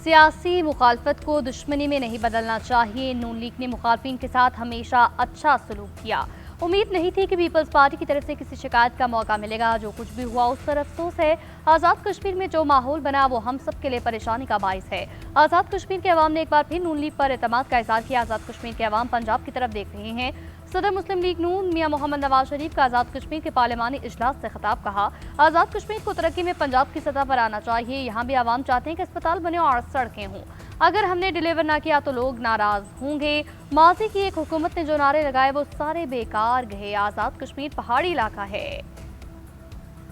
सियासी मुखालफत को दुश्मनी में नहीं बदलना चाहिए। नून लीग ने मुखालफिन के साथ हमेशा अच्छा सलूक किया। उम्मीद नहीं थी कि पीपल्स पार्टी की तरफ से किसी शिकायत का मौका मिलेगा। जो कुछ भी हुआ उस पर अफसोस है। आज़ाद कश्मीर में जो माहौल बना वो हम सब के लिए परेशानी का बाइस है। आज़ाद कश्मीर के अवाम ने एक बार फिर नून लीग पर एतमाद का इज़हार किया। आज़ाद कश्मीर के अवाम पंजाब की तरफ देख रहे हैं। सदर मुस्लिम लीग नून मियां मोहम्मद नवाज शरीफ का आज़ाद कश्मीर के पार्लिमानी इजलास से खिताब। कहा, आज़ाद कश्मीर को तरक्की में पंजाब की सतह पर आना चाहिए। यहाँ भी आवाम चाहते हैं कि अस्पताल बने और सड़कें हों। अगर हमने डिलीवर ना किया तो लोग नाराज होंगे। माजी की एक हुकूमत ने जो नारे लगाए वो सारे बेकार गए। आज़ाद कश्मीर पहाड़ी इलाका है,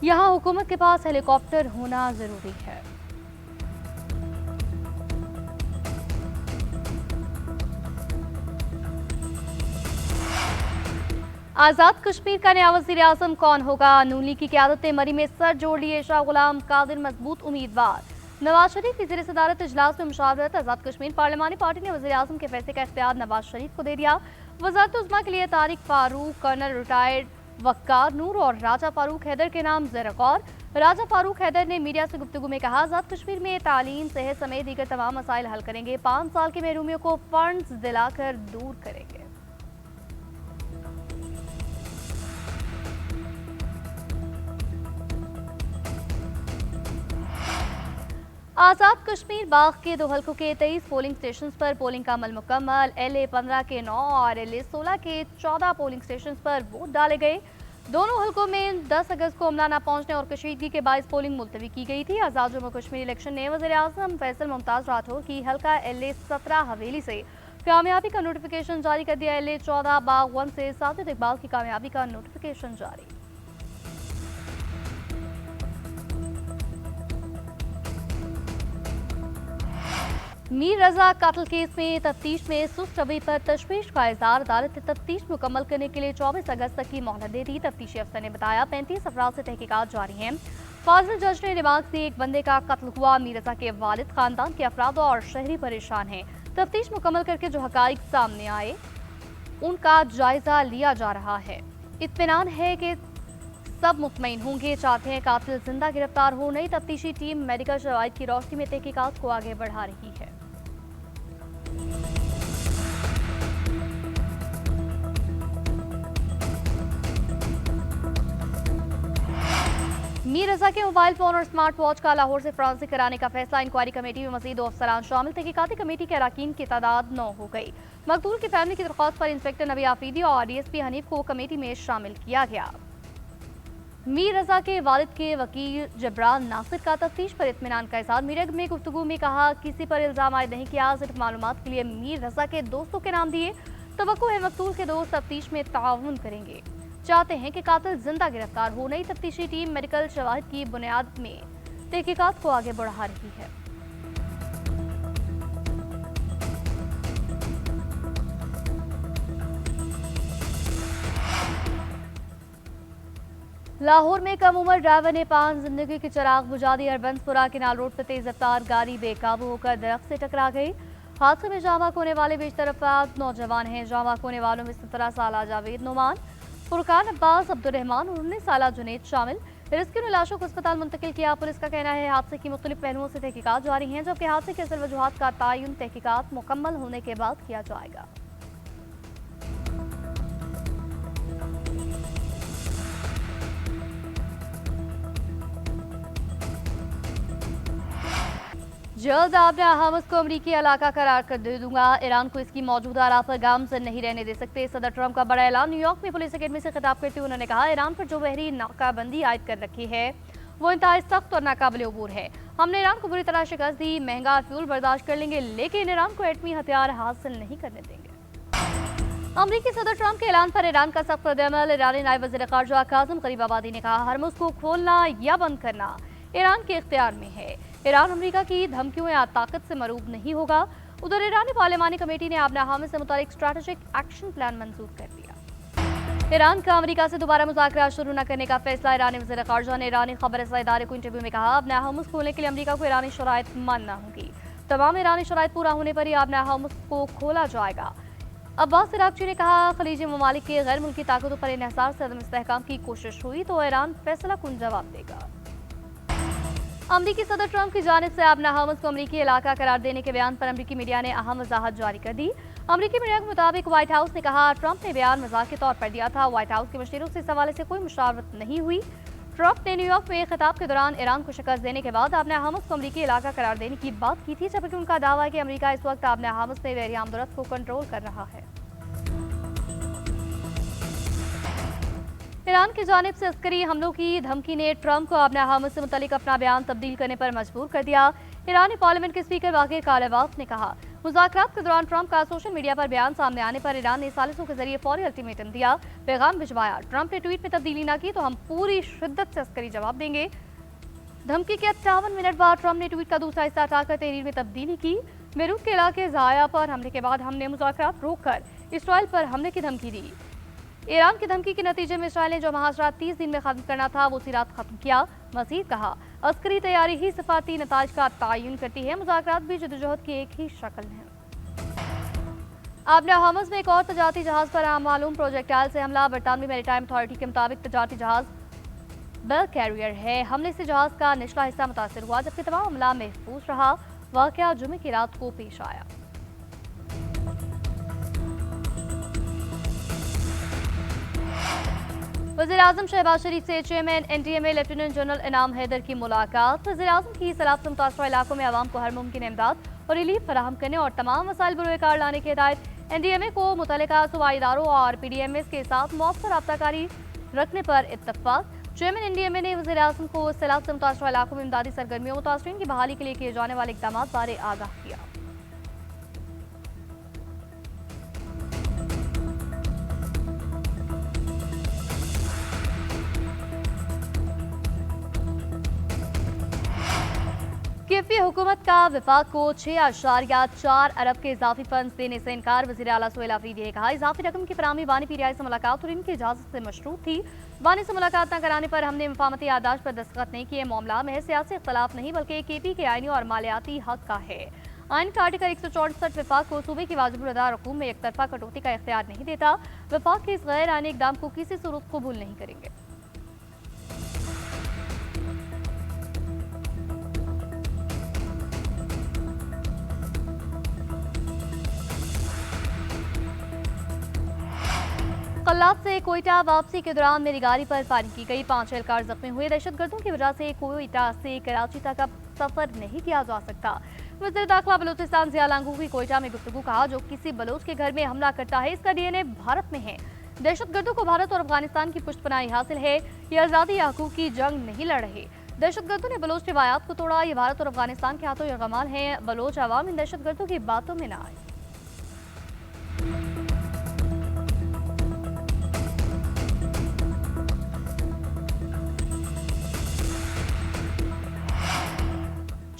यहाँ हुकूमत के पास हेलीकॉप्टर होना जरूरी है। आज़ाद कश्मीर का नया वज़ीर आज़म कौन होगा? नून लीग की क़यादत ने मरी में सर जोड़ लिए। शाह गुलाम कादिर मजबूत उम्मीदवार। नवाज शरीफ की ज़ेर सदारत इजलास में मुशावरत। आज़ाद कश्मीर पार्लिमानी पार्टी ने वज़ीर आज़म के फैसले का इख्तियार नवाज शरीफ को दे दिया। वज़ारत उज़्मा के लिए तारिक फारूक, कर्नल रिटायर्ड वक्कार नूर और राजा फारूक हैदर के नाम ज़ेर गौर। राजा फारूक हैदर ने मीडिया से गुफ्तगू में कहा, आज़ाद कश्मीर में तालीम, सेहत समेत दीगर तमाम मसाइल हल करेंगे। 5 साल के महरूमियों को फंड्स दिलाकर दूर करेंगे। आज़ाद कश्मीर बाग के 2 हल्कों के 23 पोलिंग स्टेशन पर पोलिंग का अमल मुकम्मल। LA 15 के 9 और LA 16 के 14 पोलिंग स्टेशन पर वोट डाले गए। दोनों हल्कों में 10 अगस्त को अमला न पहुंचने और कशीदगी के बायस पोलिंग मुलतवी की गई थी। आज़ाद जम्मू कश्मीर इलेक्शन ने वज़ीर आज़म फैसल मुमताज़ राठौर की हल्का LA 17 हवेली से कामयाबी का नोटिफिकेशन जारी कर दिया। LA 14 बाग 1 से साजिद इकबाल की कामयाबी का नोटिफिकेशन जारी। मीर रजा कातल केस में तफ्तीश में सुस्त रवैये पर तशवीश का इज़हार। अदालत ने तफ्तीश मुकम्मल करने के लिए 24 अगस्त तक की मोहलत दे दी। तफ्तीशी अफसर ने बताया 35 अफराद से तहकीकात जारी हैं। फाजिल जज ने रिमार्क से एक बंदे का कत्ल हुआ। मीर रजा के वालिद, खानदान के अफराद और शहरी परेशान हैं। तफ्तीश मुकम्मल करके जो हकाइक सामने आए उनका जायजा लिया जा रहा है। इत्मीनान है कि सब मुतमईन होंगे, चाहते हैं कातिल जिंदा गिरफ्तार हो। नई तफ्तीशी टीम मेडिकल शवाहिद की रोशनी में तहकीकात को आगे बढ़ा रही है। मीर रजा के मोबाइल फोन और स्मार्ट वॉच का लाहौर से फ्रांस से कराने का फैसला। इंक्वायरी कमेटी में मजीद 2 अफसरान शामिल। तहकीकाती कमेटी के अरकान की तादाद 9 हो गई। मकतूल की फैमिली की दरख्वास्त पर इंस्पेक्टर नबी आफीदी और DSP हनीफ को कमेटी में शामिल किया गया। मीर रजा के वालिद के वकील जबरान नासिर का तफ्तीश पर इत्मीनान का इज़हार। मीडिया में गुफ्तगू में कहा, किसी पर इल्जाम आयद नहीं किया, सिर्फ मालूमात के लिए मीर रजा के दोस्तों के नाम दिए। तवक्को है मकतूल के दोस्त तफ्तीश में ताउन करेंगे, चाहते हैं कि कातिल जिंदा गिरफ्तार हो। नई तफ्तीशी टीम मेडिकल शवाहिद की बुनियाद में तहकीकात को आगे बढ़ा रही है। लाहौर में कम उम्र ड्राइवर ने 5 जिंदगी की चिराग बुझा दी। अरबंसपुरा किनाल रोड पर तेज रफ्तार गाड़ी बेकाबू होकर दरख्त से टकरा गई। हादसे में जाँ बाक होने वाले बेशतर अफराद नौजवान हैं। जाँ बाक होने वालों में 17 साल जावेद नुमान, फुरकान अब्बास, अब्दुर्रहमान और 19 साल जुनैद शामिल। रेस्क्यू ने लाशों को अस्पताल मुंतकिल किया। पुलिस का कहना है हादसे की मुख्तलिफ पहलुओं से तहकीकात जारी हैं, जबकि हादसे के असल वजूहात का तयन तहकीकात मुकम्मल होने के बाद किया जाएगा। जल्द आपने हमस को अमरीकी इलाका करार कर दे दूंगा। ईरान को इसकी मौजूदा राह पर गामजन नहीं रहने दे सकते। सदर ट्रंप का बड़ा ऐलान। न्यूयॉर्क में पुलिस अकेडमी से खिताब करते हुए उन्होंने कहा, ईरान पर जो बहरी नाकाबंदी आयद कर रखी है वो इंतहाई सख्त और नाकाबिल अबूर है। हमने ईरान को बुरी तरह शिकस्त दी। महंगा फ्यूल बर्दाश्त कर लेंगे, लेकिन ईरान को एटमी हथियार हासिल नहीं करने देंगे। अमरीकी सदर ट्रंप के ऐलान पर ईरान का सख्त रद्द-ए-अमल। ईरानी नायब वज़ीर ख़ारजा काज़िम गरीबाबादी ने कहा, हरमुज़ को खोलना या बंद करना ईरान के इख्तियार में है। ईरान अमेरिका की धमकियों या ताकत से मरूब नहीं होगा। उधर ईरानी पार्लिमानी कमेटी ने आबना हामिद से मुतालिक स्ट्रैटेजिक एक्शन प्लान मंजूर कर दिया। ईरान का अमेरिका से दोबारा मुज़ाकरात शुरू न करने का फैसला। ईरानी वज़ीर ख़ारजा ने ईरानी खबर रसा इदारे को इंटरव्यू में कहा, आबना हामिद खोलने के लिए अमेरिका को ईरानी शराइत मानना होगी। तमाम ईरानी शराइत पूरा होने पर ही आबना हामिद को खोला जाएगा। अब्बास इराक़ची ने कहा, खलीजी ममालिक के गैर मुल्की ताकतों पर इन्हिसार से अदम इस्तेहकाम की कोशिश हुई तो ईरान फैसला कुन जवाब देगा। अमरीकी सदर ट्रंप की जानिब से अपना हमस को अमरीकी इलाका करार देने के बयान पर अमरीकी मीडिया ने अहम वजाहत जारी कर दी। अमरीकी मीडिया के मुताबिक व्हाइट हाउस ने कहा, ट्रंप ने बयान मजाक के तौर पर दिया था। व्हाइट हाउस के मुशीरों से इस हवाले से कोई मुशावरत नहीं हुई। ट्रंप ने न्यूयॉर्क में खिताब के दौरान ईरान को शिकस्त देने के बाद अपने हमस को अमरीकी इलाका करार देने की बात की थी, जबकि उनका दावा है कि अमरीका इस वक्त अपने हमस में बहरी आमदरफ्त को कंट्रोल कर रहा है। ईरान की जानिब से अस्करी हमलों की धमकी ने ट्रंप को अपने हमस से मुतल्लिक अपना बयान तब्दील करने पर मजबूर कर दिया। ईरानी पार्लियामेंट के स्पीकर बाकिर कालाबाफ ने कहा, मुज़ाकरात के दौरान ट्रंप का सोशल मीडिया पर बयान सामने आने पर ईरान ने सालिसों के जरिए फौरी अल्टीमेटम दिया, पैगाम भिजवाया। ट्रंप ने ट्वीट में तब्दीली न की तो हम पूरी शिद्दत से अस्करी जवाब देंगे। धमकी के 58 मिनट बाद ट्रंप ने ट्वीट का दूसरा हिस्सा हटाकर तहरीर में तब्दीली की। बेरूत के इलाके ज़ाया पर हमले के बाद हमने मुज़ाकरात रोककर इसराइल पर हमले की धमकी दी। ईरान की धमकी के नतीजे में इसराइल ने जो महासरा 30 दिन में खत्म करना था वो उसी रात खत्म किया। मजीद कहा, अस्करी तैयारी ही सिफाती नताज का तयन करती है, मुज़ाकरात भी जदोजहद की एक ही शक्ल है। अपने हमस में एक और तजारती जहाज पर मालूम प्रोजेक्टाइल से हमला। बरतानवी मैरीटाइम अथॉरिटी के मुताबिक तजारती जहाज बेल कैरियर है। हमले से जहाज का निचला हिस्सा मुतासर हुआ, जबकि तमाम हमला महफूज रहा। वाकया जुमे की रात को पेश आया। वज़ीर-ए-आज़म शहबाज शरीफ से चेयरमैन NDMA लेफ्टिनेंट जनरल इनाम हैदर की मुलाकात। वज़ीर-ए-आज़म की सैलाब से मुतासरा इलाकों में आवाम को हर मुमकिन इमदाद और रिलीफ फराहम करने और तमाम वसाइल बरोकार लाने की हिदायत। NDMA को मुतल्लिका सूबाई इदारों और PDMS के साथ मौसर राब्ताकारी रखने पर इत्तफाक। चेयरमैन NDMA ने वज़ीर-ए-आज़म को सैलाब से मुतासरा इलाकों में इमदादी सरगर्मियों मुतासरीन की बहाली के लिए किए जाने वाले इक़दाम बारे आगाह किया। कैफी हुकूमत का विफाक को 6.4 अरब के इजाफी फंड देने से इनकार। वज़ीर आला सोहेल अफरीदी ने कहा, इजाफी रकम की फराहमी बानी पीटीआई से मुलाकात और इनकी इजाजत से मशरूत थी। बानी से मुलाकात न कराने पर हमने मफामती यादाश्त पर दस्तखत नहीं किए। मामला में सियासी इख्तलाफ नहीं बल्कि केपी के आईनी और मालियाती हक का है। आइन का आर्टिकल 164 विफाक को सूबे की वाजिब अदा रकूम में एक तरफा कटौती का इख्तियार नहीं देता। विफाक के इस गैर आईनी इकदाम को किसी सूरत कबूल नहीं करेंगे। कल्लाब से कोयटा वापसी के दौरान मेरी गाड़ी पर फायरिंग की गई। 5 एहलकार जख्मी हुए। दहशतगर्दों की वजह से कोयटा से कराची तक अब सफर नहीं किया जा सकता। वज़ीर दाखिला बलूचिस्तान ज़िया लांगू की कोयटा में गुफ्तगू। कहा, जो किसी बलोच के घर में हमला करता है इसका DNA भारत में है। दहशतगर्दों को भारत और अफगानिस्तान की पुष्टपनाही हासिल है। ये आज़ादी या हकूक़ की जंग नहीं लड़ रहे। दहशतगर्दों ने बलोच रिवायात को तोड़ा। ये भारत और अफगानिस्तान के हाथों यरगमाल हैं। बलोच अवाम इन दहशतगर्दों की बातों में न आए।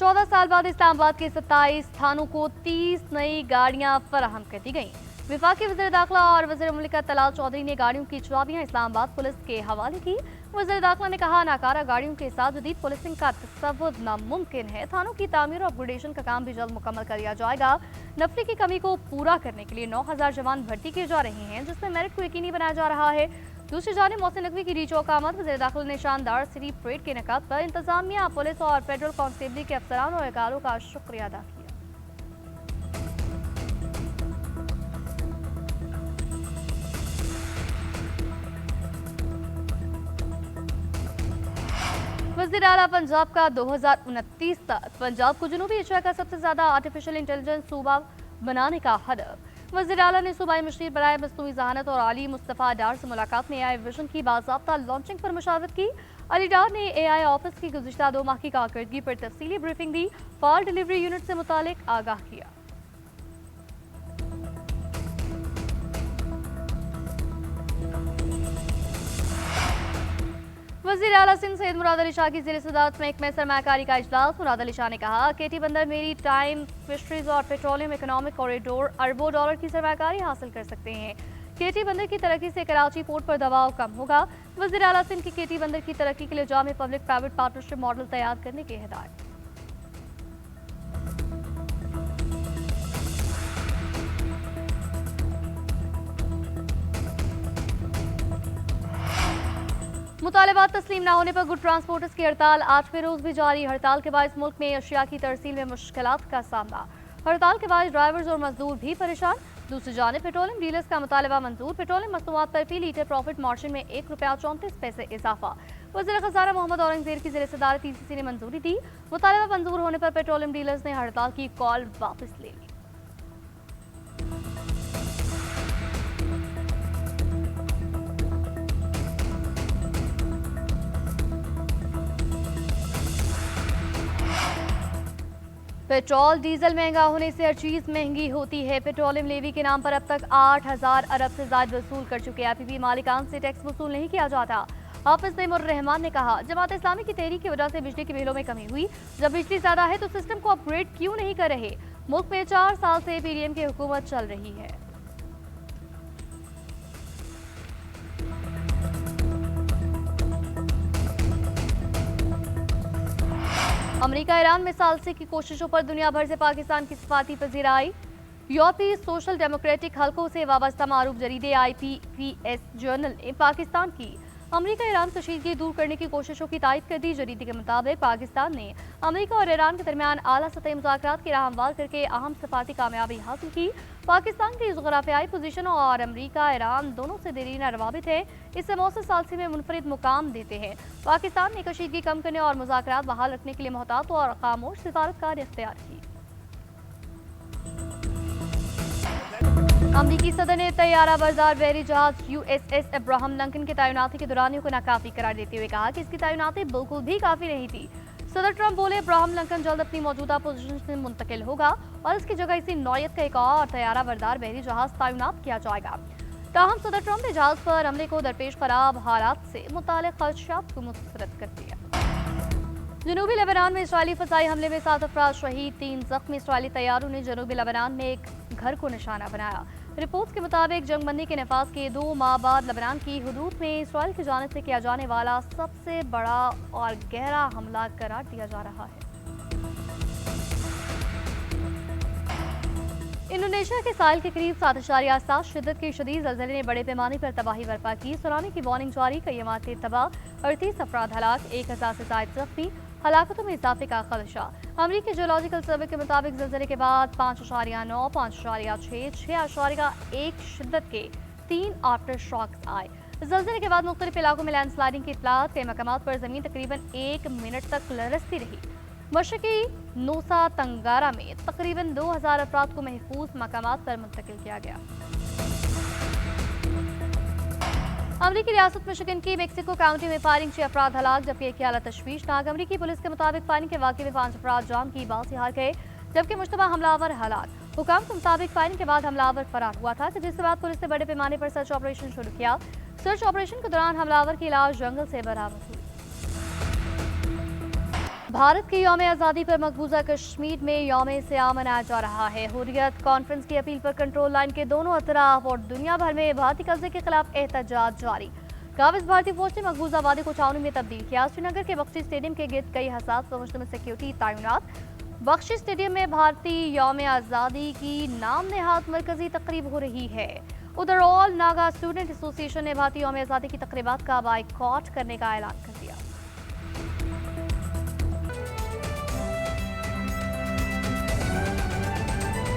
चौदह साल बाद इस्लामाबाद के 27 थानों को 30 नई गाड़ियां फराहम कर दी गई। विफाकी वज़ीर दाखिला और वज़ीर मुमलिकत तलाल चौधरी ने गाड़ियों की चाबियां इस्लामाबाद पुलिस के हवाले की। वज़ीर दाखिला ने कहा, नाकारा गाड़ियों के साथ जदीद पुलिसिंग का तसव्वुर नामुमकिन है। थानों की तामीर और अपग्रेडेशन का काम भी जल्द मुकम्मल कर दिया जाएगा। नफरी की कमी को पूरा करने के लिए 9000 जवान भर्ती किए जा रहे हैं, जिसमें मेरिट को यकीनी बनाया जा रहा है। दूसरी जानिब मोहसिन नकवी की रीच आमद। वज़ीर दाखिला ने शानदार सिटी परेड के इनेकाद पर इंतजामिया, पुलिस और फेडरल कांस्टेबली के अफसरान और एहलकारों का शुक्रिया अदा किया। वज़ीर आला पंजाब का 2029 तक पंजाब को जनूबी एशिया का सबसे ज्यादा आर्टिफिशियल इंटेलिजेंस सूबा बनाने का हदफ। वज़ीर आला ने सूबाई मशीर बराए मसनूई ज़हानत और अली मुस्तफ़ा डार से मुलाकात में AI विजन की बाज़ाब्ता लॉन्चिंग पर मुशावरत की। अली डार ने AI ऑफिस की गुज़िश्ता 2 माह की कारकर्दगी पर तफसीली ब्रीफिंग दी। फाल डिलीवरी यूनिट से मुतालिक आगाह किया। वज़ीर आला सिंध सैयद मुराद अली शाह की ज़ेर सदारत महकमा सरमायाकारी का इजलास। मुराद अली शाह ने कहा, केटी बंदर मेरी टाइम फिशरीज और पेट्रोलियम इकोनॉमिक कॉरिडोर अरबों डॉलर की सरमायाकारी हासिल कर सकते हैं। केटी बंदर की तरक्की से कराची पोर्ट पर दबाव कम होगा। वज़ीर आला सिंध की केटी बंदर की तरक्की के लिए जामे पब्लिक प्राइवेट पार्टनरशिप मॉडल तैयार करने की हिदायत। मुतालबात तस्लीम न होने पर गुड ट्रांसपोर्टर्स की हड़ताल आज के रोज भी जारी। हड़ताल के बाद मुल्क में अशिया की तरसील में मुश्किलात का सामना। हड़ताल के बाद ड्राइवर्स और मजदूर भी परेशान। दूसरी जानिब पेट्रोलियम डीलर्स का मुतालबा मंजूर। पेट्रोलियम मसनूआत पर फी लीटर प्रॉफिट मार्जिन में ₹1.34 इजाफा। वज़ीर खजाना मोहम्मद औरंगजेब की ज़ेर सदारत ECC ने मंजूरी दी। मुतालबा मंजूर होने पर पेट्रोलियम डीलर्स ने हड़ताल की कॉल वापस ले ली। पेट्रोल डीजल महंगा होने से हर चीज महंगी होती है। पेट्रोलियम लेवी के नाम पर अब तक 8,000 अरब से ज्यादा वसूल कर चुके हैं। IPP मालिकान से टैक्स वसूल नहीं किया जाता। हाफिज तैमूर रहमान ने कहा, जमात इस्लामी की तहरीक की वजह से बिजली के बिलों में कमी हुई। जब बिजली ज्यादा है तो सिस्टम को अपग्रेड क्यों नहीं कर रहे। मुल्क में 4 साल से PDM की हुकूमत चल रही है। अमेरिका ईरान में सालसे की कोशिशों पर दुनिया भर से पाकिस्तान की सफारती पजीराई। यूरोपीय सोशल डेमोक्रेटिक हलकों से वाबस्ता मारूफ जरीदे IPPS जर्नल ने पाकिस्तान की अमेरिका ईरान कशीदगी दूर करने की कोशिशों की तायद कर दी। जरीदे के मुताबिक पाकिस्तान ने अमेरिका और ईरान के दरमियान आला सतही मुज़ाकरात की राह हमवार करके अहम सफारती कामयाबी हासिल की। पाकिस्तान की जुग़राफियाई पोजीशन और अमेरिका ईरान दोनों से देरीना रवाबित है। इससे मौसम सालसी में मुनफरिद मुकाम देते हैं। पाकिस्तान ने कशीदगी कम करने और मुज़ाकरात बहाल रखने के लिए मोहतात और खामोश सिफारतकार इख्तियार की। अमरीकी सदर ने तैयारा बरदार बहरी जहाज USS अब्राहम लिंकन की तैनाती के दौरानियों को नाकाफी करार देते हुए कहा कि इसकी तैनाती बिल्कुल भी काफी नहीं थी। सदर ट्रंप बोले, अब्राहम लिंकन जल्द अपनी मौजूदा पोजीशन से मुंतकिल होगा और इसकी जगह इसी नौयत का एक और तैयारा बरदार बहरी जहाज तैनात किया जाएगा। ताहम सदर ट्रंप ने जहाज पर हमले को दरपेश खराब हालात से मुताल्लिक़ खदशात को मुस्तरद कर दिया। जनूबी लेबनान में इसराइली फसाई हमले में 7 अफराद शहीद, 3 जख्मी। इसराइली तैयारों ने जनूबी लेबनान में एक घर को निशाना बनाया। रिपोर्ट्स के मुताबिक जंगबंदी के नफाज के 2 माह बाद लेबनान की हुदूद में इसराइल की जानिब से किया जाने वाला सबसे बड़ा और गहरा हमला करार दिया जा रहा है। इंडोनेशिया के साहिल के करीब 7.7 शिद्दत के शदीद ज़लज़ले ने बड़े पैमाने पर तबाही बर्पा की। सुनामी की वार्निंग जारी, कई इमारतें तबाह, 38 अफराद हलाक, 1000 से ज़ायद जख्मी। हलाकतों में इजाफे का खदशा। अमरीकी जियोलॉजिकल सर्वे के मुताबिक ज़लज़ले के बाद 5.9, 5.6, 6.1 शिद्दत के 3 आफ्टर शॉक्स आए। ज़लज़ले के बाद मुख्तलिफ इलाकों में लैंडस्लाइडिंग की इत्तलात, कई मकामात पर ज़मीन तकरीबन 1 मिनट तक लरजती रही। मशरकी नूसा तंगारा में तकरीबन 2000 अफराद को महफूज मकामात पर मुंतकिल किया गया। अमरीकी रियासत मिशिगन की मेक्सिको काउंटी में फायरिंग 6 अफराद हलाक, जबकि एक की हालत तशवीशनाक। अमरीकी पुलिस के मुताबिक फायरिंग के वाक़े में 5 अफराद जान की बात से हार गए, जबकि मुश्तबा हमलावर हलाक। हुकाम के मुताबिक फायरिंग के बाद हमलावर फरार हुआ था, जिसके बाद पुलिस ने बड़े पैमाने पर सर्च ऑपरेशन शुरू किया। सर्च ऑपरेशन के दौरान हमलावर की लाश जंगल से बरामद हुई। भारत की यौम आज़ादी पर मकबूजा कश्मीर में यौम सियाम मनाया जा रहा है। हुर्रियत कॉन्फ्रेंस की अपील पर कंट्रोल लाइन के दोनों अतराफ और दुनिया भर में भारतीय कब्जे के खिलाफ एहतजाज जारी। काबिज भारतीय फौज ने मकबूजा वादे को छावनी में तब्दील किया। श्रीनगर के बख्शी स्टेडियम के गिर्द कई हसास व मुश्तमिल सिक्योरिटी तैनात। बख्शी स्टेडियम में भारतीय यौम आज़ादी की नाम नेहाद मरकजी तकरीब हो रही है। उधर ऑल नागा स्टूडेंट एसोसिएशन ने भारतीय यौम आज़ादी की तकरीबात का बाइकॉट करने का ऐलान कर दिया।